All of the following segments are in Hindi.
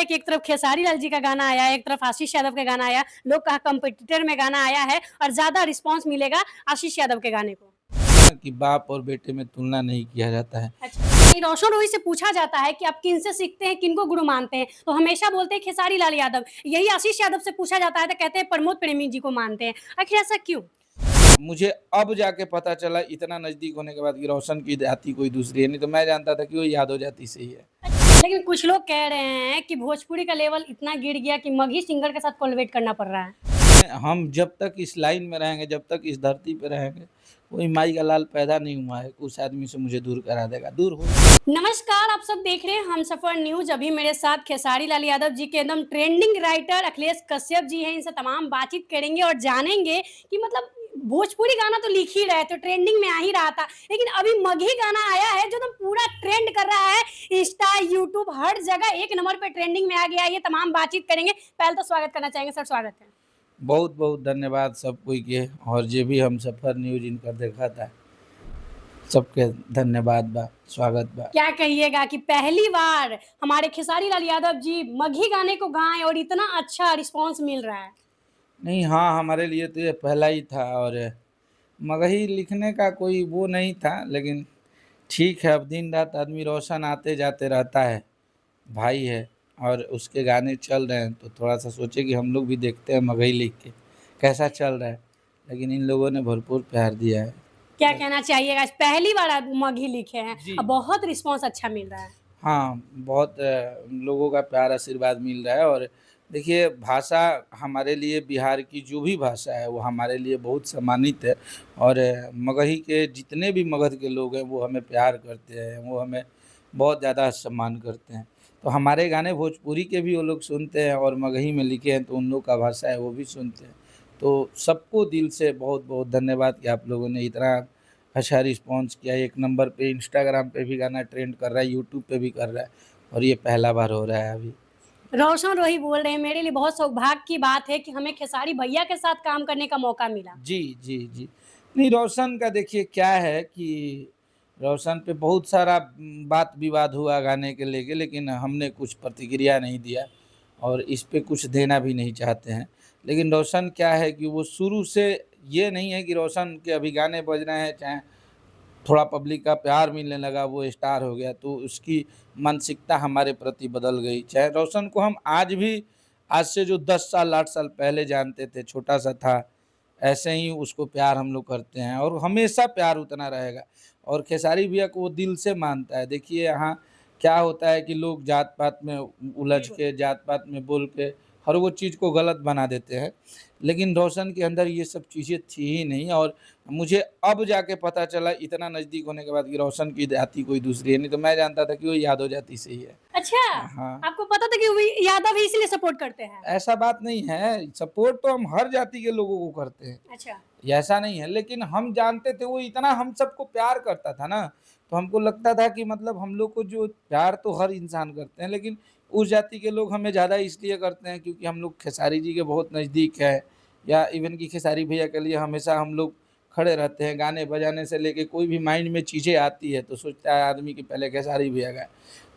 एक तरफ खेसारी लाल जी का गाना आया है, एक तरफ आशीष यादव का गाना आया। लोग कहा कंपटीटर में गाना आया है और ज़्यादा रिस्पॉन्स मिलेगा आशीष यादव के गाने को। कि बाप और बेटे में तुलना नहीं किया जाता है। अच्छा, नहीं, रोशन रोही से पूछा जाता है कि आप किनसे सीखते हैं, किनको गुरु मानते हैं? तो हमेशा बोलते हैं खेसारी लाल यादव। यही आशीष यादव से पूछा जाता है तो कहते हैं प्रमोद प्रेमी जी को मानते हैं। आखिर ऐसा क्यों? मुझे अब जाके पता चला इतना नज़दीक होने के बाद कि रोशन की जाति कोई दूसरी है, नहीं तो मैं जानता था कि वो यादव जाति से ही है। लेकिन कुछ लोग कह रहे हैं कि भोजपुरी का लेवल इतना गिर गया कि मगही सिंगर के साथ कोलैबोरेट करना पड़ रहा है। हम जब तक इस लाइन में रहेंगे, जब तक इस धरती पे रहेंगे, कोई माई का लाल पैदा नहीं हुआ है, उस आदमी से मुझे दूर करा देगा, दूर हो। नमस्कार, आप सब देख रहे हैं हमसफर न्यूज़। अभी मेरे साथ खेसारी लाल यादव जी के एकदम ट्रेंडिंग राइटर अखिलेश कश्यप जी हैं। इनसे तमाम बातचीत करेंगे और जानेंगे कि मतलब भोजपुरी गाना तो लिख ही रहे थे, ट्रेंडिंग में आ ही रहा था, लेकिन अभी मगही गाना आया है जो एकदम पूरा ट्रेंड कर रहा है। इंस्टा, यूट्यूब हर जगह एक नंबर पे ट्रेंडिंग में आ गया है। ये तमाम बातचीत करेंगे। पहले तो स्वागत करना चाहेंगे सर, स्वागत है। बहुत बहुत धन्यवाद सब कोई के, और जे भी हमसफर न्यूज़ इनकर देखा था, सबके धन्यवाद बा, स्वागत बा। क्या कहिएगा कि पहली बार हमारे खेसारी लाल यादव जी मगही गाने को गाएँ और इतना अच्छा रिस्पॉन्स मिल रहा है। नहीं, हाँ, हमारे लिए तो ये पहला ही था, और मगही लिखने का कोई वो नहीं था, लेकिन ठीक है, अब दिन रात आदमी रोशन आते जाते रहता है, भाई है, और उसके गाने चल रहे हैं तो थोड़ा सा सोचे कि हम लोग भी देखते हैं मगही लिख के कैसा चल रहा है, लेकिन इन लोगों ने भरपूर प्यार दिया है। क्या कहना चाहिएगा? पहली बार आप मगही लिखे हैं जी। और बहुत रिस्पॉन्स अच्छा मिल रहा है। हाँ, बहुत लोगों का प्यार आशीर्वाद मिल रहा है, और देखिए, भाषा हमारे लिए, बिहार की जो भी भाषा है वो हमारे लिए बहुत सम्मानित है, और मगही के जितने भी मगध के लोग हैं वो हमें प्यार करते हैं, वो हमें बहुत ज़्यादा सम्मान करते हैं। तो हमारे गाने भोजपुरी के भी वो लोग सुनते हैं, और मगही में लिखे हैं तो उन लोग का भाषा है वो भी सुनते हैं। तो सबको दिल से बहुत बहुत धन्यवाद कि आप लोगों ने इतना अच्छा रिस्पॉन्स किया। एक नंबर पे इंस्टाग्राम पे भी गाना ट्रेंड कर रहा है, यूट्यूब पे भी कर रहा है, और ये पहला बार हो रहा है अभी। रोशन रोही बोल रहे हैं, मेरे लिए बहुत सौभाग्य की बात है कि हमें खेसारी भैया के साथ काम करने का मौका मिला। जी, जी, जी। नहीं, रोशन का देखिए क्या है कि रोशन पे बहुत सारा बात विवाद हुआ गाने के लेके, लेकिन हमने कुछ प्रतिक्रिया नहीं दिया, और इस पे कुछ देना भी नहीं चाहते हैं। लेकिन रोशन क्या है कि वो शुरू से, ये नहीं है कि रोशन के अभी गाने बज रहे हैं, चाहे थोड़ा पब्लिक का प्यार मिलने लगा, वो स्टार हो गया, तो उसकी मानसिकता हमारे प्रति बदल गई। चाहे रोशन को हम आज भी, आज से जो 10 साल 8 साल पहले जानते थे, छोटा-सा था, ऐसे ही उसको प्यार हम लोग करते हैं, और हमेशा प्यार उतना रहेगा। और खेसारी भैया को वो दिल से मानता है। देखिए, यहाँ क्या होता है कि लोग जात-पात में उलझ बिल्कुल। के, जात-पात में बोल के हर वो चीज़ को गलत बना देते हैं, लेकिन रोशन के अंदर ये सब चीज़ें थी ही नहीं, और मुझे अब जाके पता चला इतना नज़दीक होने के बाद कि रोशन की जाति कोई दूसरी है, नहीं तो मैं जानता था कि वो यादव जाति से ही है। अच्छा, हाँ, आपको पता था कि वो यादव ही इसलिए सपोर्ट करते हैं? ऐसा बात नहीं है, सपोर्ट तो हम हर जाति के लोगों को करते हैं, अच्छा। ये ऐसा नहीं है, लेकिन हम जानते थे वो इतना हम सबको प्यार करता था ना, तो हमको लगता था कि मतलब हम लोग को जो प्यार तो हर इंसान करते हैं, लेकिन उस जाति के लोग हमें ज़्यादा इसलिए करते हैं क्योंकि हम लोग खेसारी जी के बहुत नज़दीक हैं, या इवन कि खेसारी भैया के लिए हमेशा हम लोग खड़े रहते हैं। गाने बजाने से लेके कोई भी माइंड में चीज़ें आती है तो सोचता है आदमी कि पहले खेसारी भैया गाए।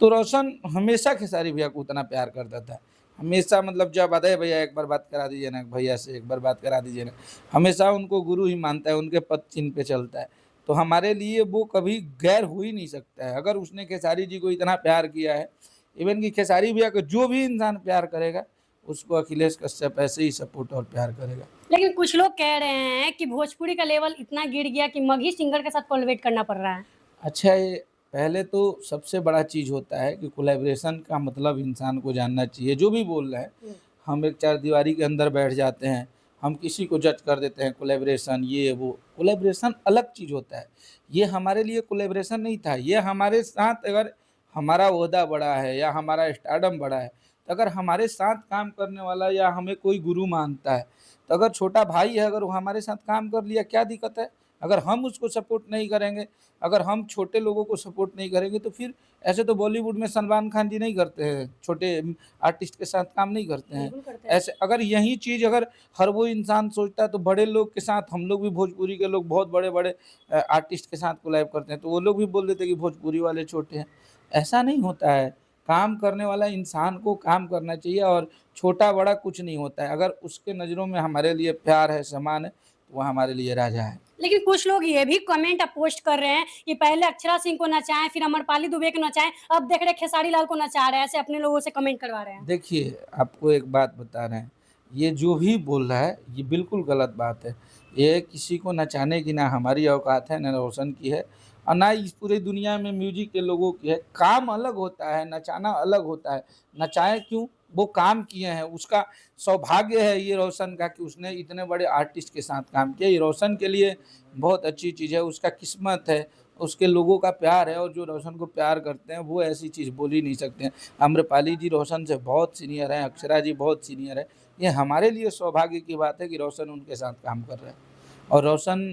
तो रोशन हमेशा खेसारी भैया को उतना प्यार करता था। हमेशा, मतलब जब अरे भैया एक बार बात करा दीजिए ना, भैया से एक बार बात करा दीजिए ना, हमेशा उनको गुरु ही मानता है, उनके पद चिन्ह पे चलता है। तो हमारे लिए वो कभी गैर हो ही नहीं सकता है। अगर उसने खेसारी जी को इतना प्यार किया है, इवन कि खेसारी भैया को जो भी इंसान प्यार करेगा, उसको अखिलेश कश्यप ऐसे ही सपोर्ट और प्यार करेगा। लेकिन कुछ लोग कह रहे हैं कि भोजपुरी का लेवल इतना गिर गया कि मगही सिंगर के साथ कोलैबोरेट करना पड़ रहा है। अच्छा, ये पहले तो सबसे बड़ा चीज़ होता है कि कोलैबोरेशन का मतलब इंसान को जानना चाहिए। जो भी बोल रहे हैं, हुँ। हम एक चारदीवारी के अंदर बैठ जाते हैं, हम किसी को जज कर देते हैं, कोलैबोरेशन ये वो। कोलैबोरेशन अलग चीज़ होता है। ये हमारे लिए कोलैबोरेशन नहीं था, ये हमारे साथ अगर हमारा ओहदा बड़ा है या हमारा स्टारडम बड़ा है, तो अगर हमारे साथ काम करने वाला या हमें कोई गुरु मानता है, तो अगर छोटा भाई है, अगर वो हमारे साथ काम कर लिया, क्या दिक्कत है? अगर हम उसको सपोर्ट नहीं करेंगे, अगर हम छोटे लोगों को सपोर्ट नहीं करेंगे, तो फिर ऐसे तो बॉलीवुड में सलमान खान जी नहीं करते हैं, छोटे आर्टिस्ट के साथ काम नहीं करते हैं। बिल्कुल करते हैं। ऐसे अगर यही चीज़ अगर हर वो इंसान सोचता है, तो बड़े लोग के साथ हम लोग भी, भोजपुरी के लोग बहुत बड़े-बड़े आर्टिस्ट के साथ कोलैब करते हैं, तो वो लोग भी बोल देते हैं कि भोजपुरी वाले छोटे हैं। ऐसा नहीं होता है, काम करने वाला इंसान को काम करना चाहिए और छोटा-बड़ा कुछ नहीं होता है। अगर उसके नज़रों में हमारे लिए प्यार है, सम्मान है, तो वो हमारे लिए राजा है। लेकिन कुछ लोग ये भी कमेंट अब पोस्ट कर रहे हैं कि पहले अक्षरा सिंह को नचाएँ, फिर अमरपाली दुबे को नचाएँ, अब देख रहे हैं खेसारी लाल को नचा रहे हैं, ऐसे अपने लोगों से कमेंट करवा रहे हैं। देखिए, आपको एक बात बता रहे हैं, ये जो भी बोल रहा है, ये बिल्कुल गलत बात है। ये किसी को नचाने की ना हमारी औकात है, ना रोशन की है और ना इस पूरी दुनिया में म्यूज़िक के लोगों की है। काम अलग होता है, नचाना अलग होता है। नचाएँ क्यों? वो काम किए हैं, उसका सौभाग्य है ये रोशन का कि उसने इतने बड़े आर्टिस्ट के साथ काम किया। ये रोशन के लिए बहुत अच्छी चीज़ है, उसका किस्मत है, उसके लोगों का प्यार है और जो रोशन को प्यार करते हैं, वो ऐसी चीज़ बोल ही नहीं सकते हैं। आम्रपाली जी रोशन से बहुत सीनियर हैं, अक्षरा जी बहुत सीनियर है। ये हमारे लिए सौभाग्य की बात है कि रोशन उनके साथ काम कर रहे हैं और रोशन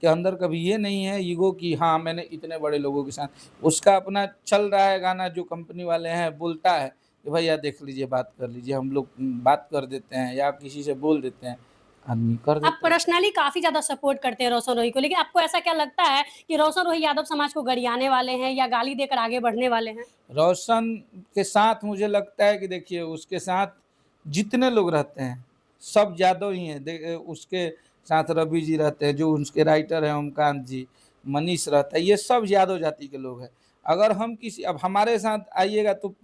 के अंदर कभी ये नहीं है ईगो कि हाँ, मैंने इतने बड़े लोगों के साथ उसका अपना चल रहा है गाना जो कंपनी वाले हैं बोलता है कि भैया देख लीजिए, बात कर लीजिए, हम लोग बात कर देते हैं या किसी से बोल देते हैं, आदमी कर आप देता है। पर्सनली काफ़ी ज़्यादा सपोर्ट करते हैं रोशन रोही को, लेकिन आपको ऐसा क्या लगता है कि रोशन रोही यादव समाज को गरियाने वाले हैं या गाली देकर आगे बढ़ने वाले हैं? रोशन के साथ मुझे लगता है कि देखिए उसके साथ जितने लोग रहते हैं, सब यादव ही हैं। उसके साथ रवि जी रहते हैं, जो उसके राइटर हैं ओमकांत जी, मनीष रहता है, ये सब यादव जाति के लोग हैं। अगर हम किसी अब हमारे साथ आइएगा तो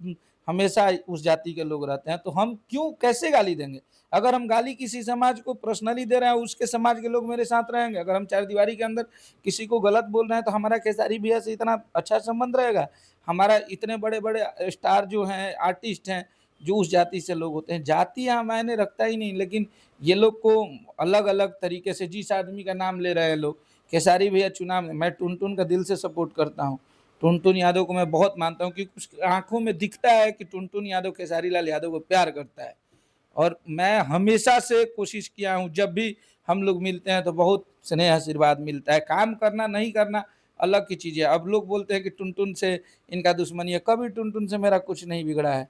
हमेशा उस जाति के लोग रहते हैं, तो हम क्यों कैसे गाली देंगे? अगर हम गाली किसी समाज को पर्सनली दे रहे हैं, उसके समाज के लोग मेरे साथ रहेंगे। अगर हम चारदीवारी के अंदर किसी को गलत बोल रहे हैं, तो हमारा खेसारी भैया से इतना अच्छा संबंध रहेगा? हमारा इतने बड़े-बड़े स्टार जो हैं, आर्टिस्ट हैं, जो उस जाति से लोग होते हैं। जाति यहाँ मायने रखता ही नहीं, लेकिन ये लोग को अलग-अलग तरीके से जिस आदमी का नाम ले रहे हैं लोग, खेसारी भैया चुनाव में मैं टुनटुन का दिल से सपोर्ट करता हूँ। टुनटुन यादव को मैं बहुत मानता हूँ क्योंकि उसकी आँखों में दिखता है कि टुनटुन यादव खेसारी लाल यादव को प्यार करता है। और मैं हमेशा से कोशिश किया हूँ, जब भी हम लोग मिलते हैं तो बहुत स्नेह आशीर्वाद मिलता है। काम करना नहीं करना अलग की चीज़ है। अब लोग बोलते हैं कि टुनटुन से इनका दुश्मनी है, कभी टुनटुन से मेरा कुछ नहीं बिगड़ा है।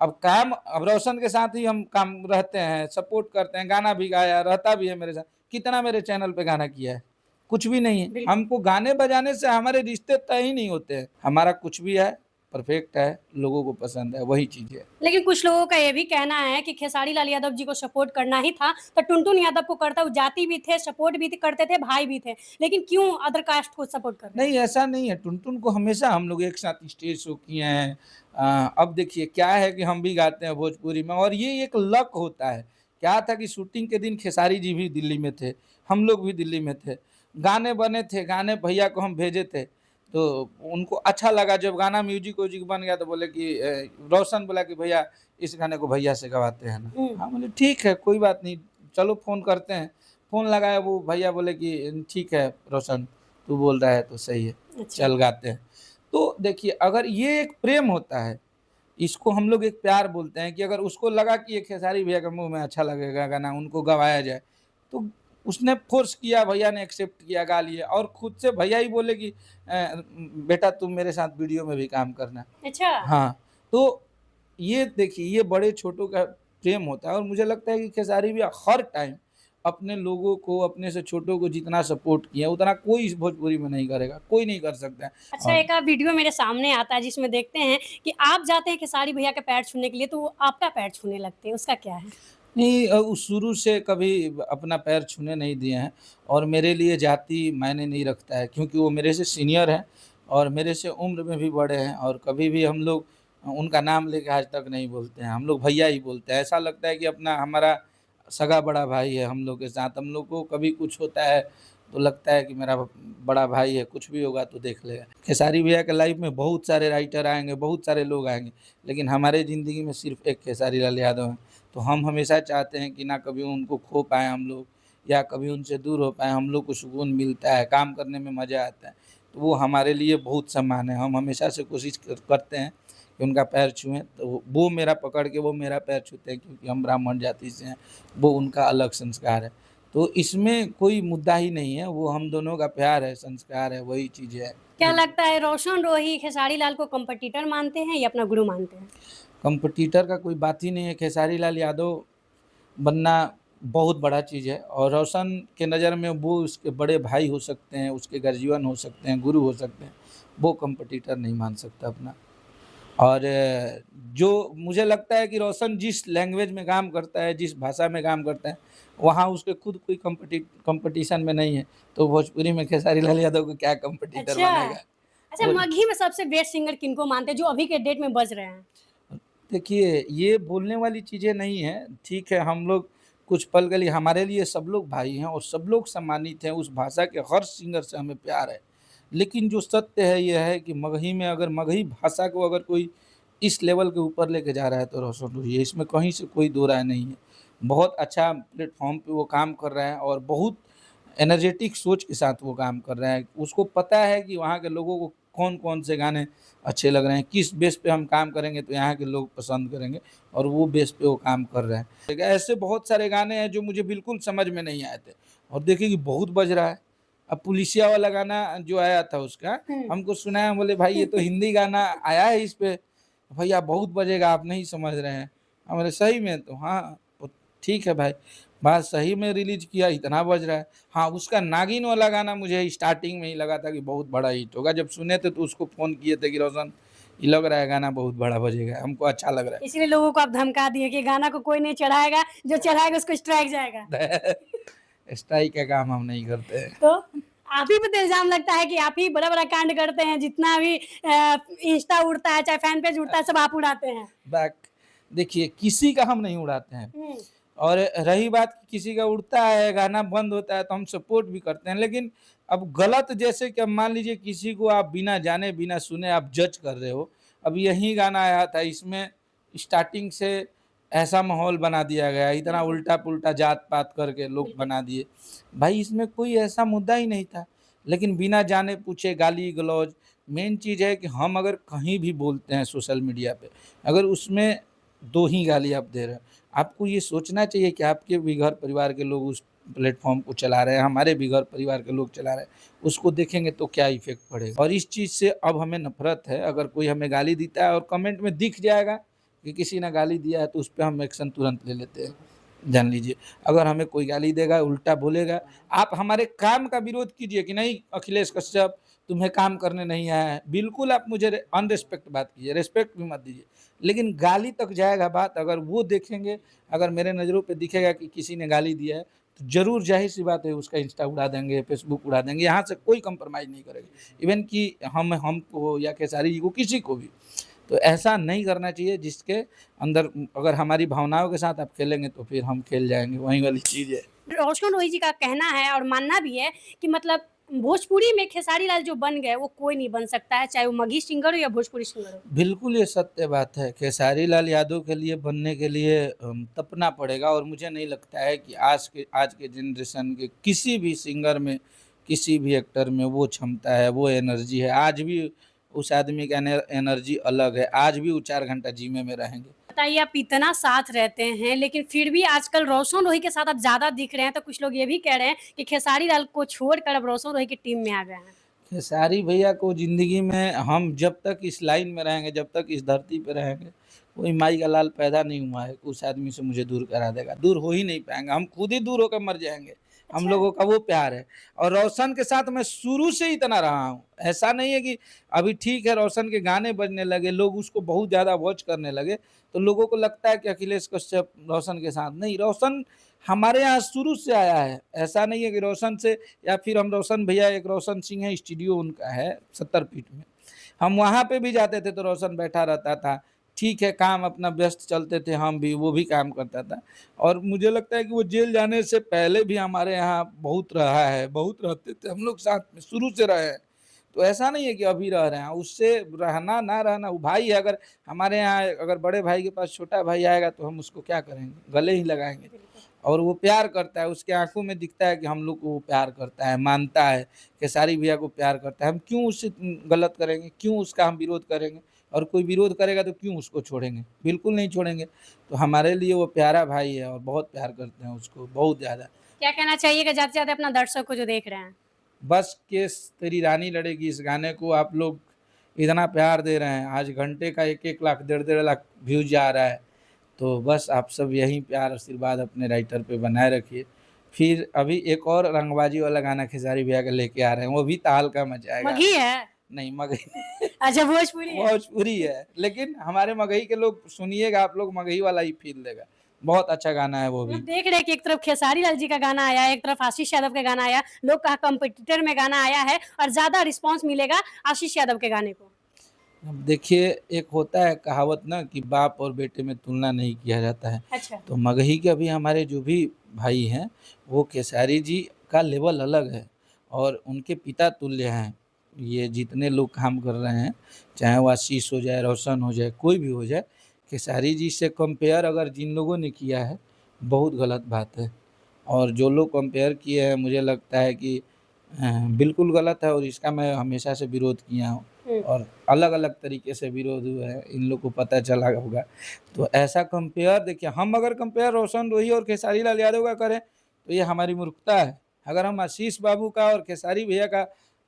अब रोशन के साथ ही हम काम रहते हैं, सपोर्ट करते हैं, गाना भी गाया, रहता भी है मेरे साथ। कितना मेरे चैनल पे गाना किया है? कुछ भी नहीं है। बिल हमको गाने बजाने से हमारे रिश्ते तय ही नहीं होते हैं। हमारा कुछ भी है, परफेक्ट है, लोगों को पसंद है, वही चीज़ है। लेकिन कुछ लोगों का ये भी कहना है कि खेसारी लाल यादव जी को सपोर्ट करना ही था, तो टुनटुन यादव को करता वो जाति भी थे, सपोर्ट भी करते थे, भाई भी थे। लेकिन क्यों अदर कास्ट को सपोर्ट कर रहे हैं? नहीं, ऐसा नहीं है। टुनटुन को हमेशा हम लोग एक साथ स्टेज शो किए हैं। अब देखिए क्या है कि हम भी गाते हैं भोजपुरी में और ये एक लक होता है। क्या था कि शूटिंग के दिन खेसारी जी भी दिल्ली में थे, हम लोग भी दिल्ली में थे। गाने बने थे, गाने भैया को हम भेजे थे, तो उनको अच्छा लगा जब गाना म्यूज़िक-व्यूज़िक बन गया तो बोले कि रोशन बोला कि भैया इस गाने को भैया से गवाते हैं ना। हुँ। हाँ, बोले ठीक है, कोई बात नहीं, चलो फ़ोन करते हैं। फ़ोन लगाया वो भैया बोले कि ठीक है रोशन, तू बोल रहा है तो सही है, अच्छा। चल गाते हैं। तो देखिए अगर ये एक प्रेम होता है, इसको हम लोग एक प्यार बोलते हैं कि अगर उसको लगा कि ये खेसारी भैया के मुँह में अच्छा लगेगा गाना, उनको गवाया जाए, तो उसने फ़ोर्स किया, भैया ने एक्सेप्ट किया, गा लिए और खुद से भैया ही बोले कि बेटा तुम मेरे साथ वीडियो में भी काम करना। अच्छा। हाँ, तो ये देखिए ये बड़े-छोटों का प्रेम होता है और मुझे लगता है कि खेसारी भैया हर टाइम अपने लोगों को, अपने से छोटों को जितना सपोर्ट किया, उतना कोई इस भोजपुरी में नहीं करेगा, कोई नहीं कर सकता है। अच्छा, एक वीडियो मेरे सामने आता है जिसमें देखते हैं कि आप जाते हैं खेसारी भैया के पैर छूने के लिए, तो वो आपका पैर छूने लगते हैं, उसका क्या है? नहीं वो शुरू से कभी अपना पैर छूने नहीं दिए हैं और मेरे लिए जाति मायने नहीं रखता है क्योंकि वो मेरे से सीनियर हैं और मेरे से उम्र में भी बड़े हैं और कभी भी हम लोग उनका नाम लेके आज तक नहीं बोलते हैं, हम लोग भैया ही बोलते हैं। ऐसा लगता है कि अपना हमारा सगा बड़ा भाई है हम लोग के साथ। हम लोग को कभी कुछ होता है तो लगता है कि मेरा बड़ा भाई है, कुछ भी होगा तो देख लेगा। खेसारी भैया के लाइफ में बहुत सारे राइटर आएँगे, बहुत सारे लोग आएँगे, लेकिन हमारे ज़िंदगी में सिर्फ़ एक खेसारी लाल यादव हैं। तो हम हमेशा चाहते हैं कि ना कभी उनको खो पाएँ हम लोग या कभी उनसे दूर हो पाएँ, हम लोग को सुकून मिलता है, काम करने में मज़ा आता है। तो वो हमारे लिए बहुत सम्मान है, हम हमेशा से कोशिश करते हैं कि उनका पैर छुएँ, तो वो मेरा पकड़ के वो मेरा पैर छूते हैं क्योंकि हम ब्राह्मण जाति से हैं, वो उनका अलग संस्कार है। तो इसमें कोई मुद्दा ही नहीं है, वो हम दोनों का प्यार है, संस्कार है, वही चीज़ है। क्या लगता है रोशन रोही खेसारी लाल को कॉम्पिटिटर मानते हैं या अपना गुरु मानते हैं? कॉम्पिटिटर का कोई बात ही नहीं है, खेसारी लाल यादव बनना बहुत बड़ा चीज़ है और रोशन के नज़र में वो उसके बड़े भाई हो सकते हैं, उसके गर्जीवन हो सकते हैं, गुरु हो सकते हैं, वो कॉम्पिटिटर नहीं मान सकता अपना। और जो मुझे लगता है कि रोशन जिस लैंग्वेज में काम करता है, जिस भाषा में काम करता है, वहाँ उसके खुद कोई कॉम्पिटिशन में नहीं है, तो भोजपुरी में खेसारी लाल यादव को क्या कॉम्पिटिटर अच्छा। बनेगा? अच्छा, वो मगही में सबसे बेस्ट सिंगर किनको मानते हैं जो अभी के डेट में बज रहे हैं? देखिए, ये बोलने वाली चीज़ें नहीं हैं, ठीक है, हम लोग कुछ पल के लिए हमारे लिए सब लोग भाई हैं और सब लोग सम्मानित हैं, उस भाषा के हर सिंगर से हमें प्यार है। लेकिन जो सत्य है ये है कि मगही में अगर मगही भाषा को अगर कोई इस लेवल के ऊपर लेके जा रहा है तो रोशन रूही है, इसमें कहीं से कोई दो राय नहीं है। बहुत अच्छा प्लेटफ़ॉर्म पे वो काम कर रहा है और बहुत एनर्जेटिक सोच के साथ वो काम कर रहा है। उसको पता है कि वहाँ के लोगों को कौन-कौन से गाने अच्छे लग रहे हैं, किस बेस पे हम काम करेंगे तो यहाँ के लोग पसंद करेंगे और वो बेस पे वो काम कर रहा है। ऐसे बहुत सारे गाने हैं जो मुझे बिल्कुल समझ में नहीं आए थे और देखिए कि बहुत बज रहा है। अब पुलिसिया वाला गाना जो आया था उसका, हुँ। हमको सुनाया, हम बोले भाई ये तो हिंदी गाना आया है इस पे, भैया बहुत बजेगा आप नहीं समझ रहे हैं। हम बोले सही में? तो हाँ, तो ठीक है भाई, बात सही में रिलीज़ किया इतना बज रहा है। हाँ, उसका नागिन वाला गाना मुझे स्टार्टिंग में ही लगा था कि बहुत बड़ा हिट होगा। जब सुने थे तो उसको फ़ोन किए थे कि रोशन ये लग रहा है गाना बहुत बड़ा बजेगा, हमको अच्छा लग रहा इसीलिए लोगों को आप धमका दिए कि गाना को कोई नहीं चढ़ाएगा, जो चढ़ाएगा उसको स्ट्राइक जाएगा। है। स्ट्राइक का काम हम नहीं करते हैं। तो आप ही पे तो इल्ज़ाम लगता है कि आप ही बड़ा-बड़ा कांड करते हैं, जितना भी इंस्टा उड़ता है, चाहे फैन पेज उड़ता है, सब आप उड़ाते हैं। बैक देखिए किसी का हम नहीं उड़ाते हैं। हुँ। और रही बात कि किसी का उड़ता है, गाना बंद होता है तो हम सपोर्ट भी करते हैं। लेकिन अब गलत जैसे कि अब मान लीजिए किसी को आप बिना जाने, बिना सुने आप जज कर रहे हो। अब यही गाना आया था, इसमें स्टार्टिंग से ऐसा माहौल बना दिया गया, इतना बिल्कुल, उल्टा-पुल्टा जात-पात करके लोग बिल्कुल। बना दिए। भाई इसमें कोई ऐसा मुद्दा ही नहीं था। लेकिन बिना जाने पूछे गाली-गलौज, मेन चीज़ है कि हम अगर कहीं भी बोलते हैं सोशल मीडिया पे, अगर उसमें 2 ही गाली आप दे रहे हो, आपको ये सोचना चाहिए कि आपके भी घर परिवार के लोग उस प्लेटफ़ॉर्म को चला रहे हैं, हमारे भी घर परिवार के लोग चला रहे हैं, उसको देखेंगे तो क्या इफ़ेक्ट पड़ेगा। और इस चीज़ से अब हमें नफ़रत है, अगर कोई हमें गाली देता है और कमेंट में दिख जाएगा कि किसी ने गाली दिया है तो उस पे हम एक्शन तुरंत ले लेते हैं, जान लीजिए। अगर हमें कोई गाली देगा, उल्टा बोलेगा, आप हमारे काम का विरोध कीजिए कि नहीं अखिलेश कश्यप तुम्हें काम करने नहीं आया है, बिल्कुल आप मुझे अनरिस्पेक्ट बात कीजिए, रिस्पेक्ट भी मत दीजिए। लेकिन गाली तक जाएगा बात, अगर वो देखेंगे, अगर मेरे नज़रों पे दिखेगा कि किसी ने गाली दिया है, तो ज़रूर ज़ाहिर-सी बात है उसका इंस्टा उड़ा देंगे, फेसबुक उड़ा देंगे, यहाँ से कोई कॉम्प्रोमाइज़ नहीं करेंगे। इवन कि हमको या खेसारी जी को, किसी को भी। तो ऐसा नहीं करना चाहिए जिसके अंदर अगर हमारी भावनाओं के साथ आप खेलेंगे तो फिर हम खेल जाएँगे, वही वाली चीज़ है। रोशन रोही जी का कहना है और मानना भी है कि मतलब भोजपुरी में खेसारी लाल जो बन गए, वो कोई नहीं बन सकता है, चाहे वो मगही सिंगर हो या भोजपुरी सिंगर हो। बिल्कुल, ये सत्य बात है। खेसारी लाल यादव के लिए बनने के लिए तपना पड़ेगा और मुझे नहीं लगता है कि आज के जनरेशन के किसी भी सिंगर में, किसी भी एक्टर में वो क्षमता है, वो एनर्जी है। आज भी उस आदमी का एनर्जी अलग है। आज भी वो 4 घंटा जिम में रहेंगे। बताइए आप इतना साथ रहते हैं, लेकिन फिर भी आजकल रोशन रोही के साथ आप ज़्यादा दिख रहे हैं, तो कुछ लोग ये भी कह रहे हैं कि खेसारी लाल को छोड़कर अब रोशन रोही की टीम में आ गए हैं। खेसारी भैया को ज़िंदगी में हम जब तक इस लाइन में रहेंगे, जब तक इस धरती पे रहेंगे, कोई माई का लाल पैदा नहीं हुआ है कि उस आदमी से मुझे दूर करा देगा। दूर हो ही नहीं पाएँगे, हम खुद ही दूर होकर मर जाएँगे। हम अच्छा। लोगों का वो प्यार है और रोशन के साथ मैं शुरू से ही इतना रहा हूँ। ऐसा नहीं है कि अभी ठीक है रोशन के गाने बजने लगे, लोग उसको बहुत ज़्यादा वॉच करने लगे, तो लोगों को लगता है कि अखिलेश कश्यप रोशन के साथ नहीं, रोशन हमारे यहाँ शुरू से आया है। ऐसा नहीं है कि रोशन से या फिर हम रोशन भैया, एक रोशन सिंह है, स्टूडियो उनका है 70 फीट में। हम वहाँ पे भी जाते थे तो रोशन बैठा रहता था। ठीक है, काम अपना व्यस्त चलते थे हम भी, वो भी काम करता था और मुझे लगता है कि वो जेल जाने से पहले भी हमारे यहाँ बहुत रहा है, बहुत रहते थे, हम लोग साथ में शुरू से रहे हैं। तो ऐसा नहीं है कि अभी रह रहे हैं, उससे रहना ना रहना वो भाई है। अगर हमारे यहाँ अगर बड़े भाई के पास छोटा भाई आएगा तो हम उसको क्या करेंगे? गले ही लगाएँगे। बिल्कुल। और वो प्यार करता है, उसके आँखों में दिखता है कि हम लोग को वो प्यार करता है, मानता है, खेसारी भैया को प्यार करता है। हम क्यों उससे गलत करेंगे? क्यों उसका हम विरोध करेंगे? और कोई विरोध करेगा तो क्यों उसको छोड़ेंगे? बिल्कुल नहीं छोड़ेंगे। तो हमारे लिए वो प्यारा भाई है और बहुत प्यार करते हैं उसको, बहुत ज़्यादा। क्या कहना चाहिएगा जाते-जाते अपना दर्शक को जो देख रहे हैं? बस केस तेरी रानी लड़ेगी, इस गाने को आप लोग इतना प्यार दे रहे हैं। आज घंटे का 1-1 लाख, डेढ़-डेढ़ लाख व्यूज़ जा रहा है। तो बस आप सब यही प्यार आशीर्वाद अपने राइटर पे बनाए रखिए। फिर अभी एक और रंगबाजी वाला गाना खेसारी भैया का लेके आ रहे हैं, वो भी तहलका मचाएगा। मगही है? नहीं मगही अच्छा भोजपुरी है। भोजपुरी है, लेकिन हमारे मगही के लोग सुनिएगा आप लोग मगही वाला ही फील देगा। बहुत अच्छा गाना है वो मतलब भी। देख रहे हैं कि एक तरफ खेसारी लाल जी का गाना आया है, एक तरफ आशीष यादव का गाना आया, लोग कहा कंपटीटर में गाना आया है और ज़्यादा रिस्पॉन्स मिलेगा आशीष यादव के गाने को। अब देखिए, एक होता है कहावत ना कि बाप और बेटे में तुलना नहीं किया जाता है। अच्छा। तो मगही के अभी हमारे जो भी भाई हैं, वो खेसारी जी का लेवल अलग है और उनके पिता तुल्य हैं। ये जितने लोग काम कर रहे हैं, चाहे वो आशीष हो जाए, रोशन हो जाए, कोई भी हो जाए, खेसारी जी से कंपेयर अगर जिन लोगों ने किया है, बहुत गलत बात है। और जो लोग कंपेयर किए हैं, मुझे लगता है कि बिल्कुल गलत है और इसका मैं हमेशा से विरोध किया हूँ। और अलग-अलग तरीके से विरोध हुआ है, इन लोग को पता चला होगा। तो ऐसा कंपेयर देखिए, हम अगर कंपेयर रोशन, रोही और खेसारी लाल यादव का करें, तो ये हमारी मूर्खता है। अगर हम आशीष बाबू का और खेसारी भैया का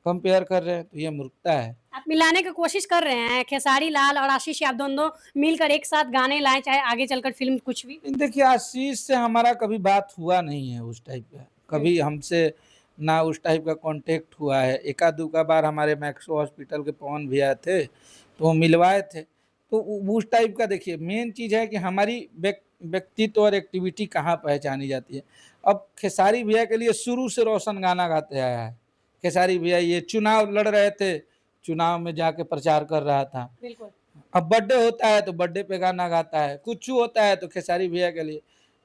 कंपेयर कर रहे हैं, तो ये मूर्खता है। आप मिलाने की कोशिश कर रहे हैं, खेसारी लाल और आशीष यादव दोनों मिलकर एक साथ गाने लाएँ, चाहे आगे चलकर फ़िल्म कुछ भी? देखिए, आशीष से हमारा कभी बात हुआ नहीं है उस टाइप का। कभी हमसे ना उस टाइप का कॉन्टैक्ट हुआ है। एका-दूका बार हमारे मैक्सो हॉस्पिटल के पवन भैया थे, तो वो मिलवाए थे। तो उ उस टाइप का देखिए, मेन चीज़ है कि हमारी व्यक्तित्व और एक्टिविटी कहाँ पहचानी जाती है। अब खेसारी भैया के लिए शुरू से रोशन गाना गाते आया है। खेसारी भैया ये चुनाव लड़ रहे थे, चुनाव में जाके प्रचार कर रहा था। बिल्कुल। अब बर्थडे होता है तो बर्थडे पे गाना गाता है, कुछ होता है तो खेसारी भैया के लिए।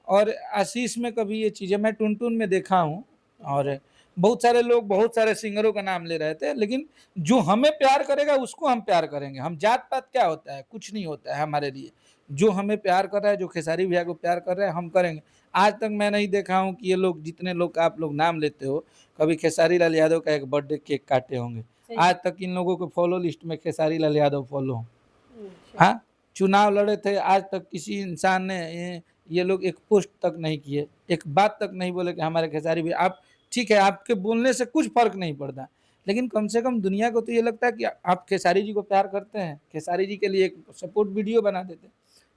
और आशीष में कभी ये चीज़ें मैं टुन-टुन में देखा हूँ और बहुत सारे लोग बहुत सारे सिंगरों का नाम ले रहे थे, लेकिन जो हमें प्यार करेगा उसको हम प्यार करेंगे। हम जात-पात क्या होता है? कुछ नहीं होता है हमारे लिए। जो हमें प्यार कर रहा है, जो खेसारी भैया को प्यार कर रहे हैं, हम करेंगे। आज तक मैं नहीं देखा हूँ कि ये लोग जितने लोग का आप लोग नाम लेते हो, कभी खेसारी लाल यादव का एक बर्थडे केक काटे होंगे। सही। आज तक इन लोगों के फॉलो लिस्ट में खेसारी लाल यादव फॉलो हों। अच्छा। हाँ, चुनाव लड़े थे, आज तक किसी इंसान ने ये लोग एक पोस्ट तक नहीं किए, एक बात तक नहीं बोले कि हमारे खेसारी भैया आप ठीक है, आपके बोलने से कुछ फ़र्क नहीं पड़ता, लेकिन कम से कम दुनिया को तो ये लगता है कि आप खेसारी जी को प्यार करते हैं, खेसारी जी के लिए एक सपोर्ट वीडियो बना देते।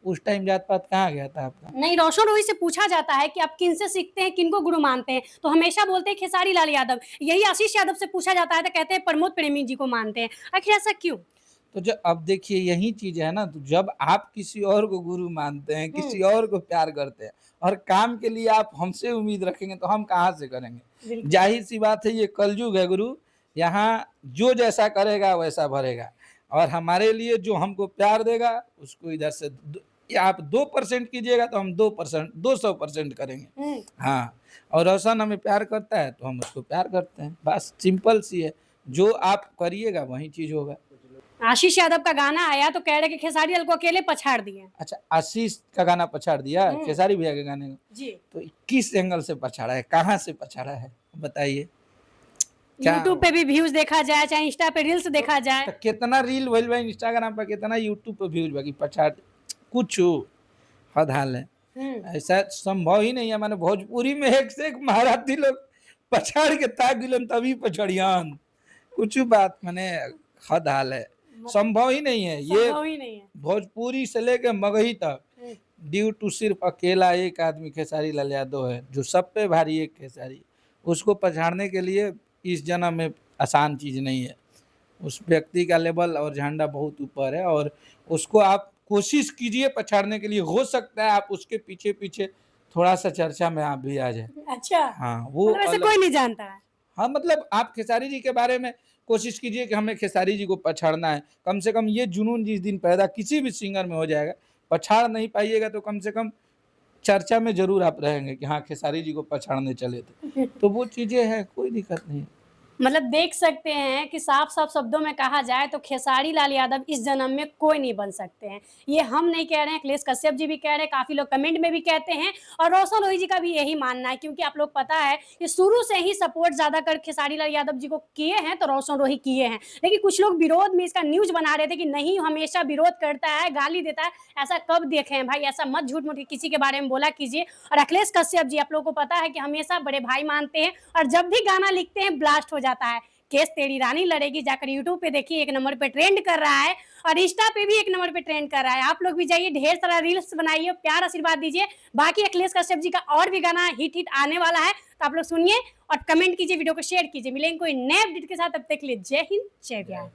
उस टाइम जात-पात कहाँ गया था आपका? नहीं, रोशन रोही से पूछा जाता है कि आप किनसे सीखते हैं, किनको गुरु मानते हैं? तो हमेशा बोलते हैं खेसारी लाल यादव। यही आशीष यादव से पूछा जाता है तो कहते हैं प्रमोद प्रेमी जी को मानते हैं। आखिर ऐसा क्यों? तो ज अब देखिए यही चीज़ है ना, तो जब आप किसी और को गुरु मानते हैं, किसी और को प्यार करते हैं और काम के लिए आप हमसे उम्मीद रखेंगे तो हम कहाँ से करेंगे? बिल्कुल। ज़ाहिर-सी बात है, ये कलयुग है गुरु, यहाँ जो जैसा करेगा वैसा भरेगा और हमारे लिए जो हमको प्यार देगा उसको इधर से द या आप 2% कीजिएगा तो हम 2% 200% करेंगे। हुँ। हाँ, और रोशन हमें प्यार करता है तो हम उसको प्यार करते हैं, बस सिंपल सी है, जो आप करिएगा वही चीज़ होगा। आशीष यादव का गाना आया तो कह रहे कि खेसारी लाल को अकेले पछाड़ दिए। अच्छा, आशीष का गाना पछाड़ दिया, खेसारी भैया के गाने को? जी। तो किस एंगल से पछाड़ा है? कहाँ से पछाड़ा है? बताइए। क्या यूट्यूब पे भी व्यूज़ देखा जाए, चाहे इंस्टा पे रील्स देखा जाए। तो कितना रील भइल बा इंस्टाग्राम पे, कितना यूट्यूब पे व्यूज़ बा कि पछाड़ कुछु हद हाल है। हुँ। ऐसा संभव ही नहीं है, माने भोजपुरी में एक से एक महारथी लोग पछाड़ के ताक गिलन तभी पछड़ियान। कुछ बात माने हद हाल है। संभव ही नहीं है ये। संभव ही नहीं है। भोजपुरी से लेके मगही तक हुँ। ड्यू टू सिर्फ अकेला एक आदमी खेसारी लाल यादव है, जो सब पे भारी एक खेसारी। उसको पछाड़ने के लिए इस जन्म में आसान चीज़ नहीं है। उस व्यक्ति का लेवल और झंडा बहुत ऊपर है और उसको आप कोशिश कीजिए पछाड़ने के लिए, हो सकता है आप उसके पीछे-पीछे थोड़ा-सा चर्चा में आप भी आ जाएँ। अच्छा। हाँ, वो मतलब ऐसे अलग। कोई नहीं जानता है। हाँ, मतलब आप खेसारी जी के बारे में कोशिश कीजिए कि हमें खेसारी जी को पछाड़ना है। कम से कम ये जुनून जिस दिन पैदा किसी भी सिंगर में हो जाएगा, पछाड़ नहीं पाइएगा तो कम से कम चर्चा में ज़रूर आप रहेंगे कि हाँ, खेसारी जी को पछाड़ने चले थे। तो वो चीज़ें हैं, कोई दिक्कत नहीं है। मतलब देख सकते हैं कि साफ-साफ शब्दों में कहा जाए तो खेसारी लाल यादव इस जन्म में कोई नहीं बन सकते हैं। ये हम नहीं कह रहे हैं, अखिलेश कश्यप जी भी कह रहे हैं, काफ़ी लोग कमेंट में भी कहते हैं और रोशन रोही जी का भी यही मानना है क्योंकि आप लोग पता है कि शुरू से ही सपोर्ट ज़्यादातर खेसारी लाल यादव जी को किए हैं तो रोशन रोही किए हैं। लेकिन कुछ लोग विरोध में इसका न्यूज़ बना रहे थे कि नहीं हमेशा विरोध करता है, गाली देता है, ऐसा कब देखे हैं भाई? ऐसा मत झूठ-मूठ किसी के बारे में बोला कीजिए। और अखिलेश कश्यप जी आप लोगों को पता है कि हमेशा बड़े भाई मानते हैं और जब भी गाना लिखते हैं ब्लास्ट हो जाता है। केस तेरी रानी लड़ेगी जाकर यूट्यूब पे देखिए 1 नंबर पे ट्रेंड कर रहा है और इंस्टा पे भी 1 नंबर पे ट्रेंड कर रहा है। आप लोग भी जाइए ढेर सारा रील्स बनाइए, प्यार आशीर्वाद दीजिए। बाकी अखिलेश कश्यप जी का और भी गाना हिट आने वाला है तो आप लोग सुनिए और कमेंट कीजिए, वीडियो को शेयर कीजिए। मिलेंगे कोई नए अपडेट के साथ, तब तक के लिए जय हिंद, जय बिहार।